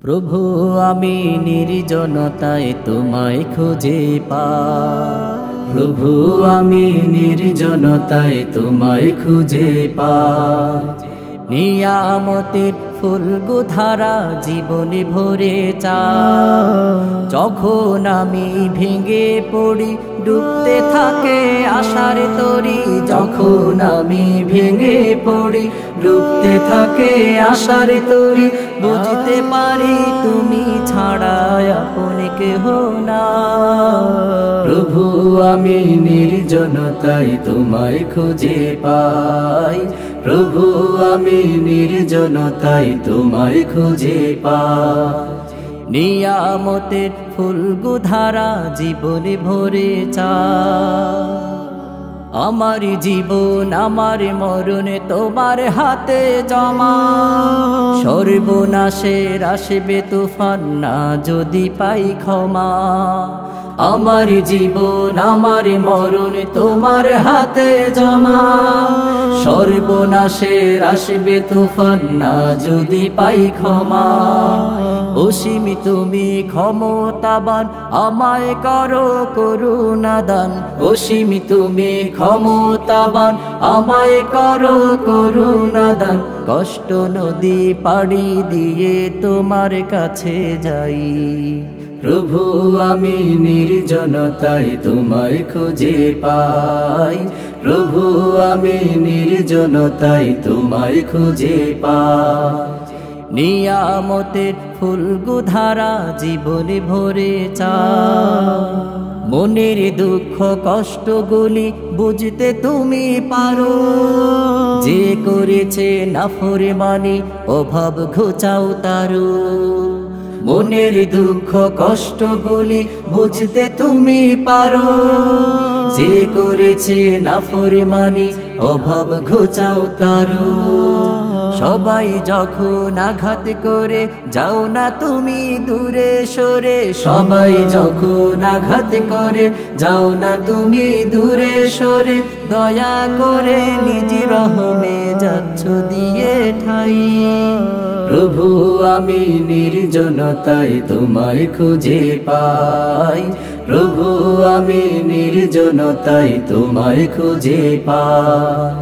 প্রভু আমি নির্জনতায় তোমায় খুঁজে পাই, প্রভু আমি নির্জনতায় তোমায় খুঁজে পাই। নিয়ামতের ফুলগুধারা জীবনে ভরে চাই, যখন আমি ভেঙে পড়ি ডুবতে থাকে আশার তরি, যখন আমি ভেঙে পড়ি ডুবতে থাকে আশার তরি। বুঝতে পারি তুমি ছাড়া আপন কেহ না, প্রভু আমি নির্জনতায় তোমায় খুঁজে পাই, প্রভু আমি নির্জনতায় তোমায় খুঁজে পাই। নিয়ামতের ফুলগুধারা জীবনে ভরে চাই, আমার জীবন আমার মরণ তোমার হাতে জমা। সর্বনাশের আসবে তুফান না যদি পাই ক্ষমা, আমার জীবন আমার মরণ তোমার হাতে জমা। সর্বনাশের আসবে তুফান না যদি পাই ক্ষমা। অসীম তুমি ক্ষমতাবান আমায় করো করুণা দান, অসীম তুমি ক্ষমতাবান আমায় করো করুণা দান। কষ্ট নদী পাড়ি দিয়ে তোমার কাছে যাই, প্রভু আমি নির্জনতায় তোমায় খুঁজে পাই, প্রভু আমি নির্জনতায় তোমায় খুঁজে পাই। নিয়ামতের ফুলগুধারা জীবনে ভরে চাই, মনের দুঃখ কষ্টগুলি বুঝতে তুমি পারো। যে করেছে নাফরমানি অভাব ঘোচাও তারো, মনের দুঃখ কষ্টগুলি বুঝতে তুমি পারো। যে করেছে নাফরমানি অভাব ঘোচাও তারো। সবাই যখন আঘাত করে যাও না তুমি দূরে সরে, সবাই যখন আঘাত করে যাও না তুমি দূরে সরে। দয়া করে নিজ রহমে যাচ্ছ দিয়ে ঠাই, প্রভু আমি নির্জনতায় তোমায় খুঁজে পাই, প্রভু আমি নির্জনতায় তোমায় খুঁজে পাই।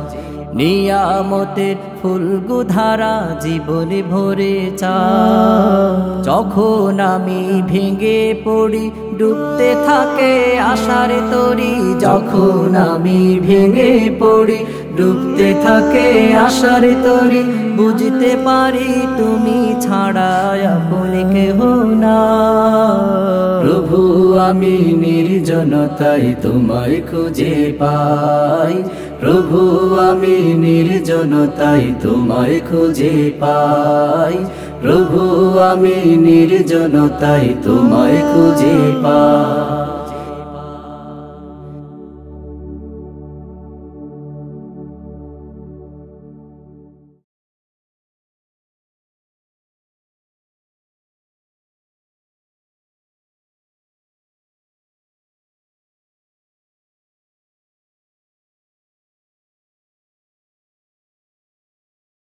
নিয়ামতের ফুলগুধারা জীবনে ভরে চাই, যখন আমি ভেঙে পড়ি ডুবতে থাকে আশার তরি, যখন আমি ভেঙে পড়ি ডুবতে থাকে আশার তরি। বুঝতে পারি তুমি ছাড়া আপন কেহ না, প্রভু আমি নির্জনতায় তোমায় খুঁজে পাই, প্রভু আমি নির্জনতায় তোমায় খুঁজে পাই, প্রভু আমি নির্জনতায় তোমায় খুঁজে পাই।